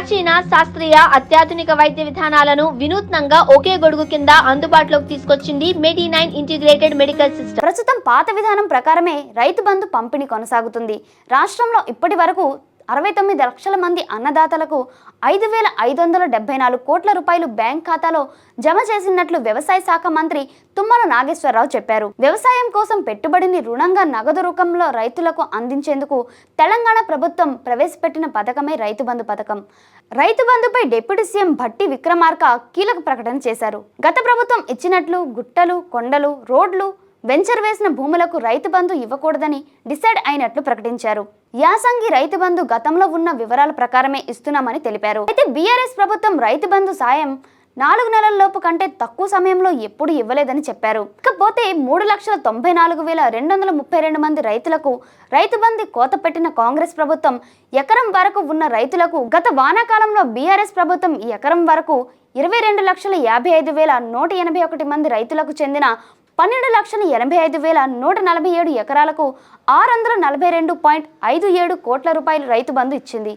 ప్రాచీన శాస్త్రీయ అత్యాధునిక వైద్య విధానాలను వినూత్నంగా ఒకే గొడుగు కింద అందుబాటులోకి తీసుకొచ్చింది మెడి9 ఇంటిగ్రేటెడ్ మెడికల్ సిస్టమ్. ప్రస్తుతం పాత విధానం ప్రకారమే రైతు బంధు పంపిణీ కొనసాగుతుంది. రాష్ట్రంలో ఇప్పటి వరకు 69 లక్షల మంది అన్నదాతలకు 5,574 కోట్ల రూపాయలు బ్యాంక్ ఖాతాలో జమ చేసినట్లు వ్యవసాయ శాఖ మంత్రి తుమ్మల నాగేశ్వరరావు చెప్పారు. వ్యవసాయం కోసం పెట్టుబడిని రుణంగా నగదు రూపంలో రైతులకు అందించేందుకు తెలంగాణ ప్రభుత్వం ప్రవేశపెట్టిన పథకమే రైతు బంధు పథకం. రైతు బంధుపై డిప్యూటీ సీఎం భట్టి విక్రమార్క కీలక ప్రకటన చేశారు. గత ప్రభుత్వం ఇచ్చినట్లు గుట్టలు, కొండలు, రోడ్లు, వెంచర్ వేసిన భూములకు రైతు బంధు ఇవ్వకూడదని డిసైడ్ అయినట్లు ప్రకటించారు. యాసంగి రైతు బంధు గతంలో ఉన్న వివరాల ప్రకారమే ఇస్తున్నామని తెలిపారు. అయితే బీఆర్ఎస్ ప్రభుత్వం రైతు బంధు సాయం 4 నెలల లోపు కంటే తక్కువ సమయంలో ఎప్పుడు ఇవ్వలేదని చెప్పారు. ఇకపోతే 3,94,232 మంది రైతులకు రైతు బంధు కోత పెట్టిన కాంగ్రెస్ ప్రభుత్వం ఎకరం వరకు ఉన్న రైతులకు గత వానాకాలంలో బీఆర్ఎస్ ప్రభుత్వం ఎకరం వరకు 22,55,181 మంది రైతులకు చెందిన 12,85,147 ఎకరాలకు 642.57 కోట్ల రూపాయలు రైతు బంధు ఇచ్చింది.